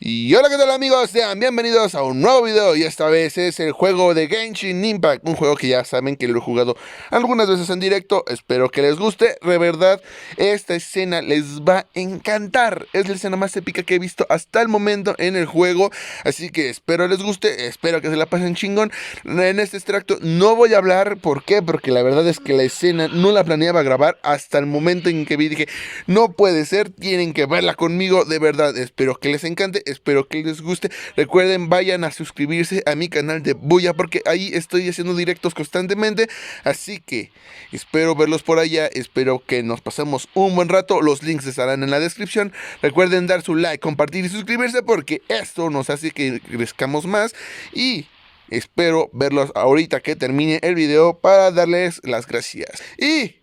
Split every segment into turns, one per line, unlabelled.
Y hola, ¿qué tal amigos? Sean bienvenidos a un nuevo video y esta vez es el juego de Genshin Impact, un juego que ya saben que lo he jugado algunas veces en directo. Espero que les guste, de verdad esta escena les va a encantar. Es la escena más épica que he visto hasta el momento en el juego, así que espero les guste, espero que se la pasen chingón. En este extracto no voy a hablar, ¿por qué? Porque la verdad es que la escena no la planeaba grabar hasta el momento en que vi, dije, no puede ser, tienen que verla conmigo, de verdad, espero que les encante. Espero que les guste. Recuerden, vayan a suscribirse a mi canal de Bulla porque ahí estoy haciendo directos constantemente. Así que espero verlos por allá. Espero que nos pasemos un buen rato. Los links estarán en la descripción. Recuerden dar su like, compartir y suscribirse porque esto nos hace que crezcamos más. Y espero verlos ahorita que termine el video para darles las gracias. Y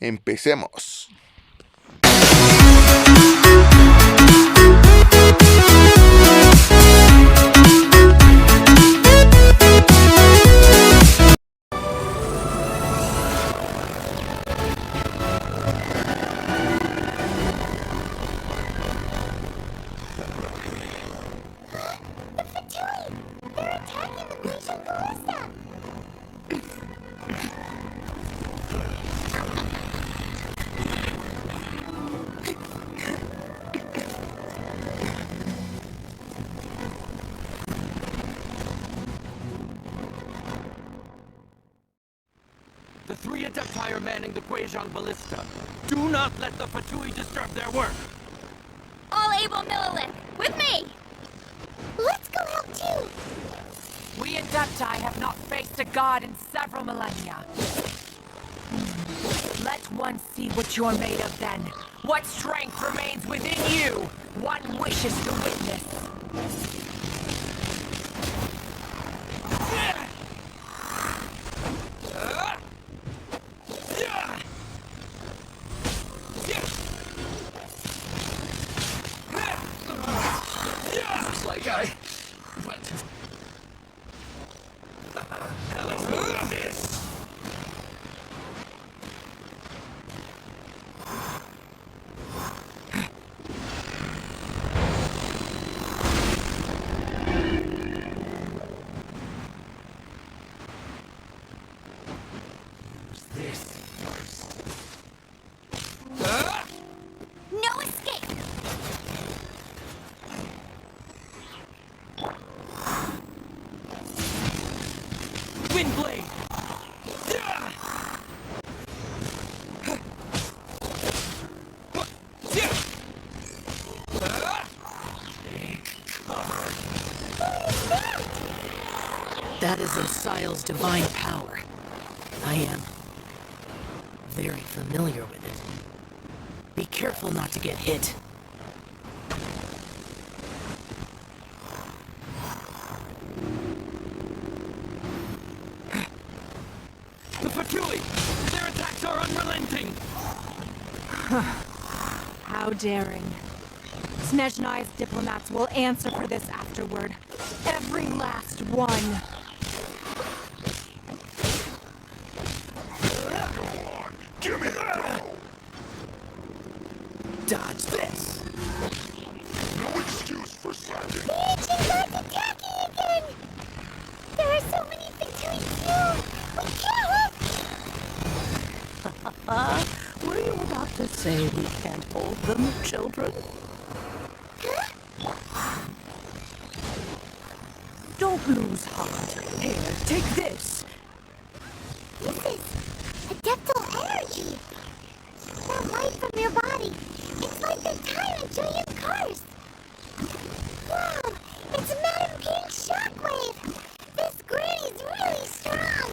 empecemos.
The three Adepti are manning the Guizhong ballista. Do not let the Fatui disturb their work!
All able Millilith, with me! Let's go help too!
We Adepti have not faced a god in several millennia. Let one see what you're made of then. What strength remains within you? One wishes to witness.
Looks like I went to hello abyss.
No escape!
Windblade!
That is Osial's divine power. I am very familiar with it. Be careful not to get hit.
The Fatui! Their attacks are unrelenting!
How daring. Snezhnai's diplomats will answer for this afterward. Every last one.
Give me that! Dodge this! No excuse for slacking!
The ancient god's attacking again! There are so many victories too! We can't have...
Were you about to say we can't hold them, children? Don't lose heart. Here, take this.
This is adeptal energy! That light from your body. It's like the tyrant Julian Cars. Wow! It's Madame Pink Shockwave! This granny's really strong!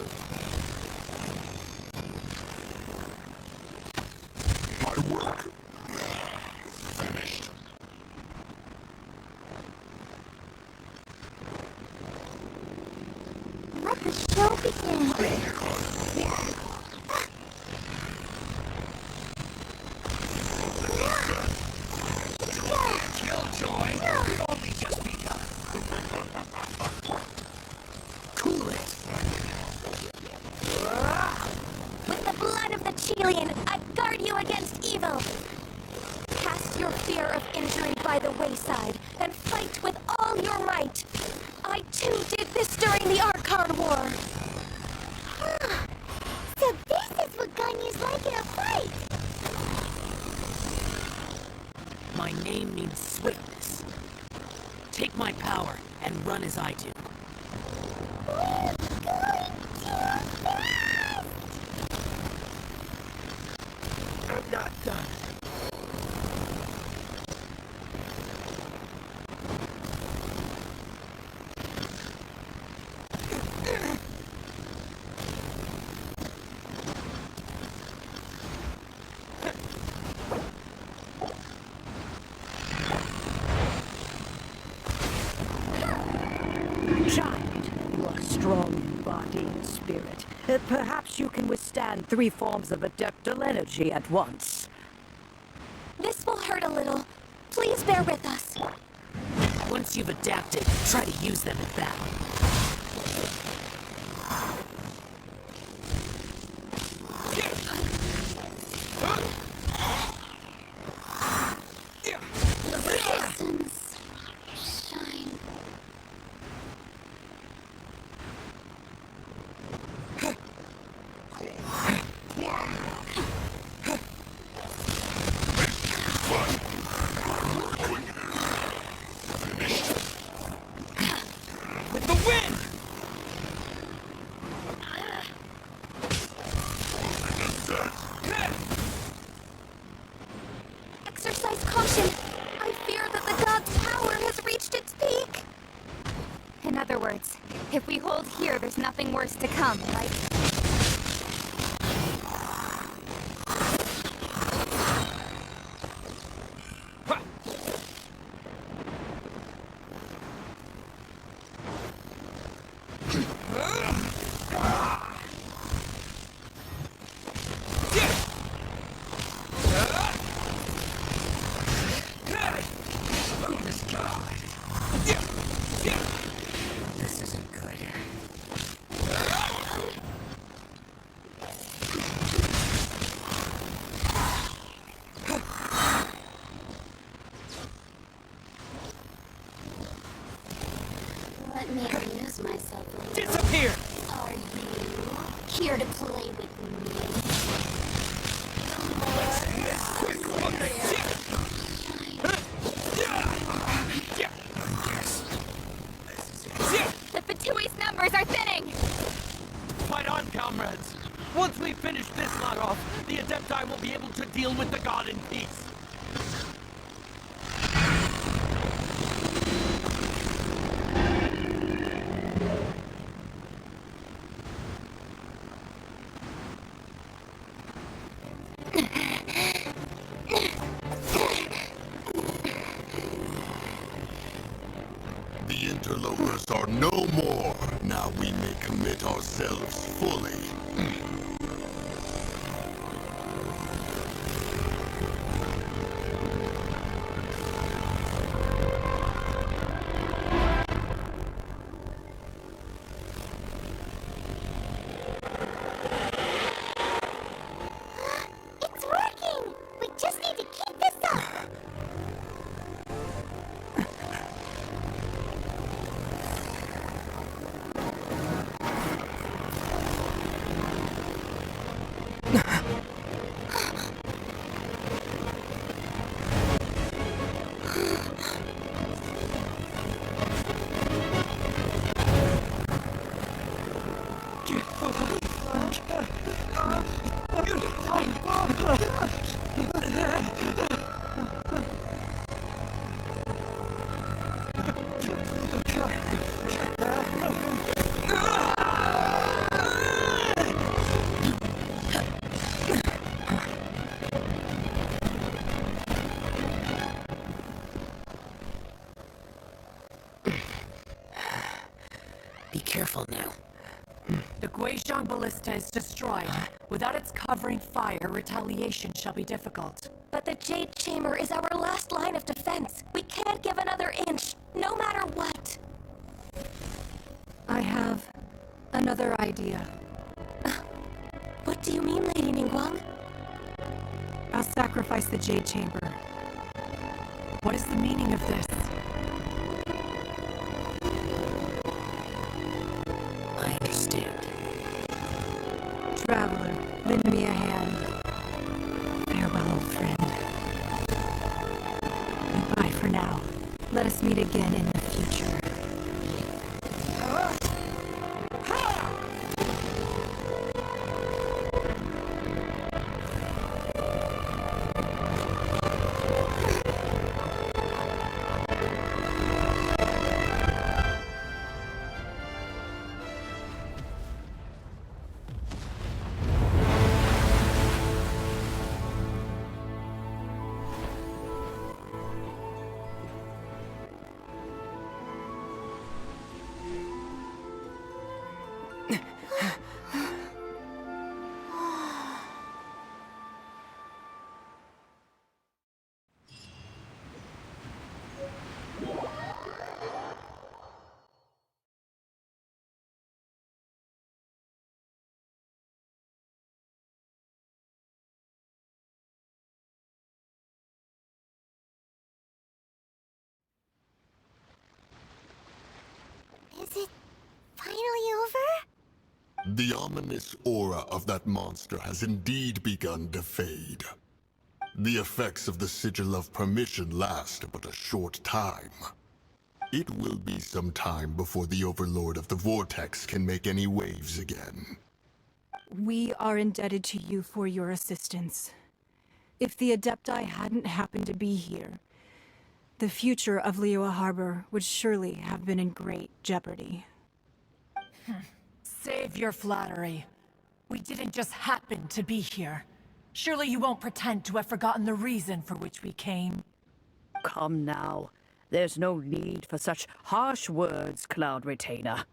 My work finished.
Let the show begin!
Killjoy could only just begun. Cool it.
With the blood of the Chilean, I guard you against evil! Cast your fear of injury by the wayside, and fight Well, you're right. I too did this during the Archon War. Huh. So this is what Ganyu's like in a fight.
My name means swiftness. Take my power and run as I do.
We're going too fast!
I'm not done.
Child, you are strong in body and spirit. Perhaps you can withstand 3 forms of adeptal energy at once.
This will hurt a little. Please bear with us.
Once you've adapted, try to use them in battle.
Shine.
With the wind!
Exercise caution. I fear that the god's power has reached its peak. In other words, if we hold here, there's nothing worse to come, right?
This isn't good.
Let me amuse myself a little.
Disappear!
Are you here to play with The Fatui's numbers are thinning!
Fight on, comrades! Once we finish this lot off, the Adepti will be able to deal with the god in peace.
The interlopers are no more. Now we may commit ourselves fully.
It's working! We just need to keep this up!
Be careful now.
The Guizhong ballista is destroyed. Without its covering fire, retaliation shall be difficult.
But the Jade Chamber is our last line of defense. We can't give another inch, no matter what.
I have another idea.
What do you mean, Lady Ningguang?
I'll sacrifice the Jade Chamber. What is the meaning of this? Traveler, lend me a hand. Farewell, old friend. Goodbye for now. Let us meet again in the future.
Is it finally over?
The ominous aura of that monster has indeed begun to fade. The effects of the Sigil of Permission last but a short time. It will be some time before the Overlord of the Vortex can make any waves again.
We are indebted to you for your assistance. If the Adepti hadn't happened to be here, the future of Liyue Harbor would surely have been in great jeopardy.
Save your flattery. We didn't just happen to be here. Surely you won't pretend to have forgotten the reason for which we came.
Come now. There's no need for such harsh words, Cloud Retainer.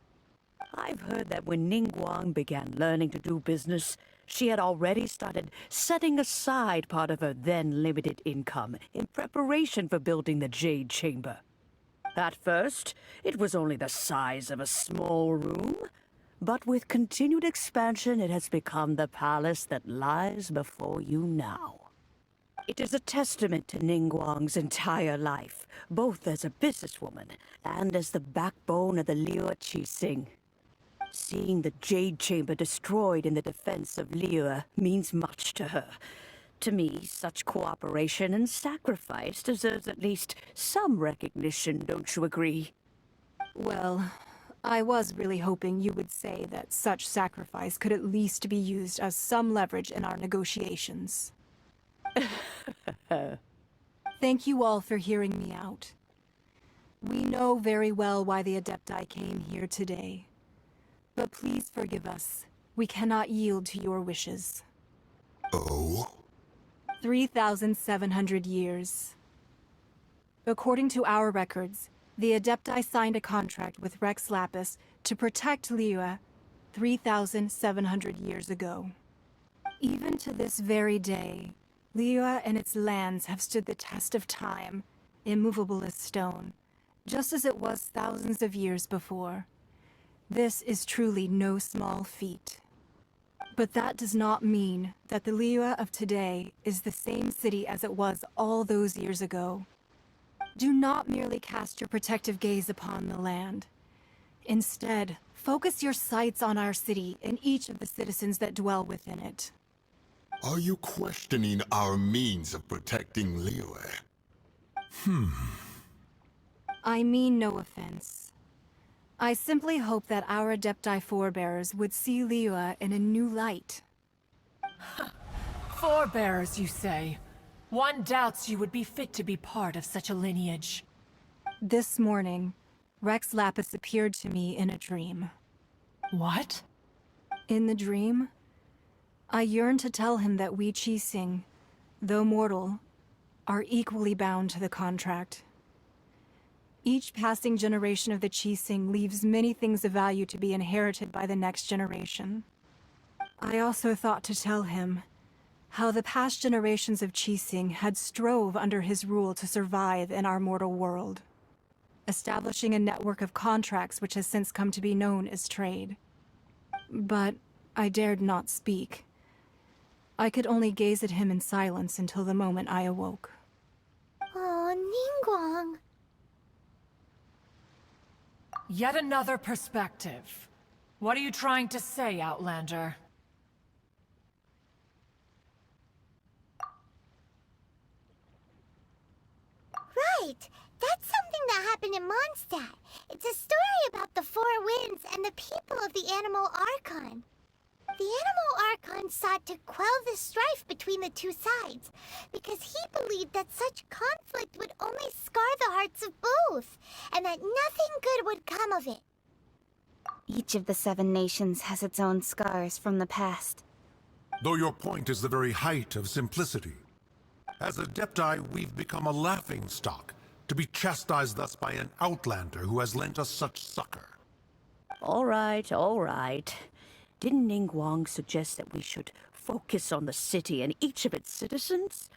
I've heard that when Ningguang began learning to do business, she had already started setting aside part of her then limited income in preparation for building the Jade Chamber. At first, it was only the size of a small room, but with continued expansion, it has become the palace that lies before you now. It is a testament to Ningguang's entire life, both as a businesswoman and as the backbone of the Liyue Qixing. Seeing the Jade Chamber destroyed in the defense of Liyue means much to her. To me, such cooperation and sacrifice deserves at least some recognition, don't you agree?
Well, I was really hoping you would say that such sacrifice could at least be used as some leverage in our negotiations. Thank you all for hearing me out. We know very well why the Adepti came here today. But please forgive us. We cannot yield to your wishes.
Oh?
3,700 years. According to our records, the Adepti signed a contract with Rex Lapis to protect Liyue 3,700 years ago. Even to this very day, Liyue and its lands have stood the test of time, immovable as stone, just as it was thousands of years before. This is truly no small feat. But that does not mean that the Liyue of today is the same city as it was all those years ago. Do not merely cast your protective gaze upon the land. Instead, focus your sights on our city and each of the citizens that dwell within it.
Are you questioning our means of protecting Liyue?
I mean no offense. I simply hope that our Adepti forebears would see Liyue in a new light.
Forebears, you say? One doubts you would be fit to be part of such a lineage.
This morning, Rex Lapis appeared to me in a dream.
What?
In the dream, I yearned to tell him that we Qixing, though mortal, are equally bound to the contract. Each passing generation of the Qixing leaves many things of value to be inherited by the next generation. I also thought to tell him how the past generations of Qixing had strove under his rule to survive in our mortal world, establishing a network of contracts which has since come to be known as trade. But I dared not speak. I could only gaze at him in silence until the moment I awoke.
Oh, Ningguang.
Yet another perspective. What are you trying to say, Outlander?
happened in Mondstadt. It's a story about the four winds and the people of the Animal Archon. The Animal Archon sought to quell the strife between the two sides, because he believed that such conflict would only scar the hearts of both, and that nothing good would come of it.
Each of the 7 nations has its own scars from the past.
Though your point is the very height of simplicity. As Adepti, we've become a laughingstock, to be chastised thus by an outlander who has lent us such succor.
All right, all right. Didn't Ningguang suggest that we should focus on the city and each of its citizens?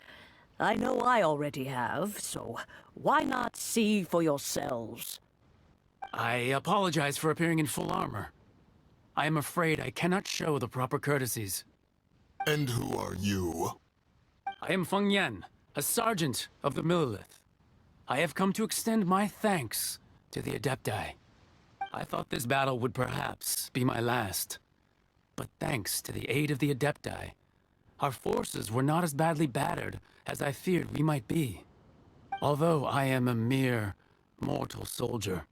I know I already have, so why not see for yourselves?
I apologize for appearing in full armor. I am afraid I cannot show the proper courtesies.
And who are you?
I am Feng Yan, a sergeant of the Millilith. I have come to extend my thanks to the Adepti. I thought this battle would perhaps be my last. But thanks to the aid of the Adepti, our forces were not as badly battered as I feared we might be. Although I am a mere mortal soldier,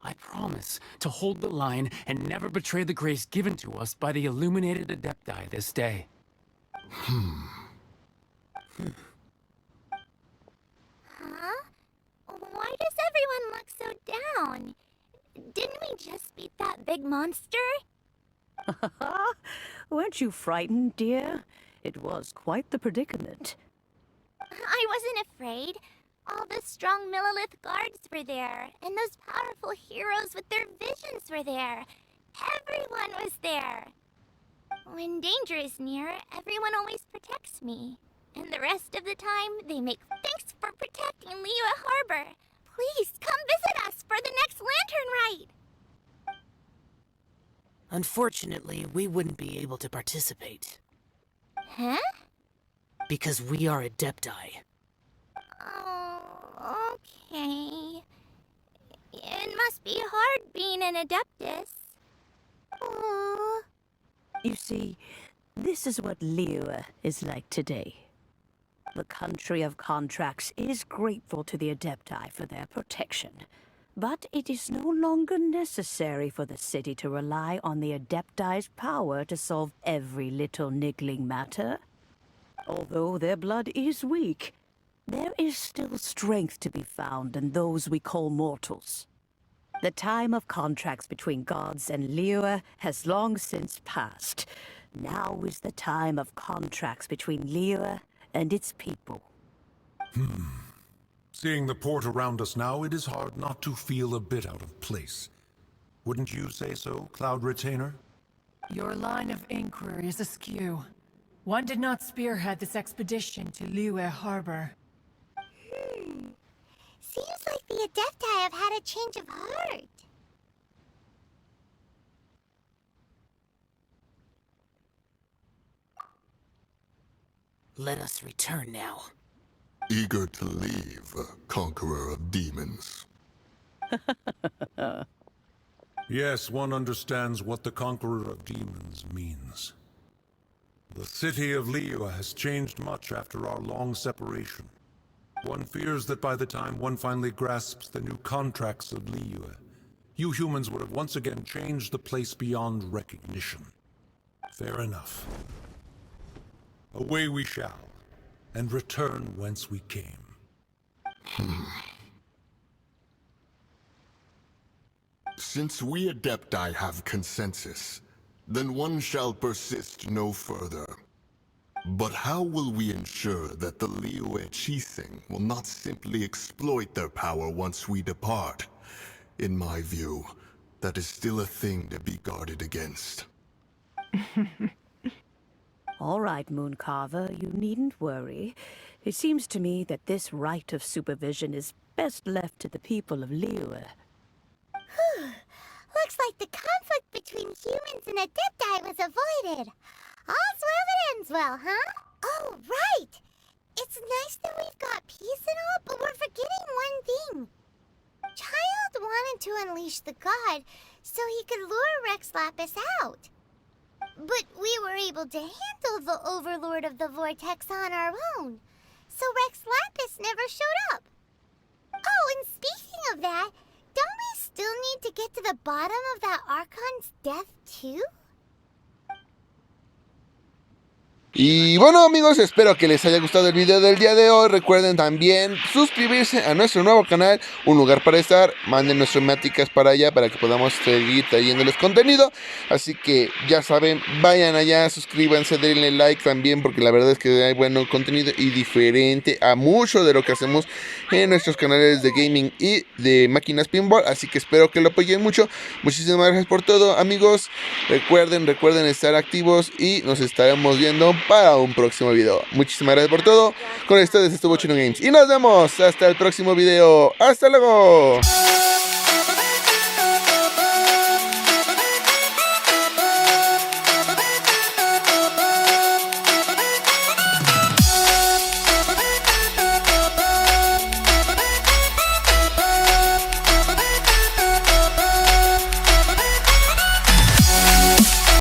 I promise to hold the line and never betray the grace given to us by the illuminated Adepti this day.
Huh? Why does everyone look so down? Didn't we just beat that big monster?
Weren't you frightened, dear? It was quite the predicament.
I wasn't afraid. All the strong Millilith guards were there, and those powerful heroes with their visions were there. Everyone was there. When danger is near, everyone always protects me. And the rest of the time, they make thanks for protecting Liyue Harbor. Please, come visit us for the next lantern rite.
Unfortunately, we wouldn't be able to participate.
Huh?
Because we are Adepti.
Oh, okay. It must be hard being an Adeptus. Oh.
You see, this is what Liyue is like today. The country of contracts is grateful to the Adepti for their protection, but it is no longer necessary for the city to rely on the Adepti's power to solve every little niggling matter. Although their blood is weak, there is still strength to be found in those we call mortals. The time of contracts between gods and Liyue has long since passed. Now is the time of contracts between Liyue and its people.
Seeing the port around us now, it is hard not to feel a bit out of place. Wouldn't you say so, Cloud Retainer?
Your line of inquiry is askew. One did not spearhead this expedition to Liyue Harbor.
Seems like the Adepti have had a change of heart.
Let us return now.
Eager to leave, conqueror of demons.
Yes, one understands what the Conqueror of Demons means. The city of Liyue has changed much after our long separation. One fears that by the time one finally grasps the new contracts of Liyue, you humans would have once again changed the place beyond recognition. Fair enough. Away we shall, and return whence we came.
Since we Adepti have consensus, then one shall persist no further. But how will we ensure that the Liyue Chiseng will not simply exploit their power once we depart? In my view, that is still a thing to be guarded against.
All right, Mooncarver, you needn't worry. It seems to me that this right of supervision is best left to the people of Liyue.
Looks like the conflict between humans and Adepti was avoided. All's well that ends well, huh? Oh, right! It's nice that we've got peace and all, but we're forgetting one thing. Child wanted to unleash the god so he could lure Rex Lapis out. But we were able to handle the Overlord of the Vortex on our own, so Rex Lapis never showed up. Oh, and speaking of that, don't we still need to get to the bottom of that Archon's death too?
Y bueno amigos, espero que les haya gustado el video del día de hoy. Recuerden también suscribirse a nuestro nuevo canal, Un Lugar para Estar. Manden nuestras Máquinas para allá para que podamos seguir trayéndoles contenido. Así que ya saben, vayan allá, suscríbanse, denle like también, porque la verdad es que hay buen contenido y diferente a mucho de lo que hacemos en nuestros canales de gaming y de máquinas pinball. Así que espero que lo apoyen mucho. Muchísimas gracias por todo amigos. Recuerden estar activos y nos estaremos viendo para un próximo video. Muchísimas gracias por todo. Con ustedes estuvo Chino Games y nos vemos hasta el próximo video. ¡Hasta luego!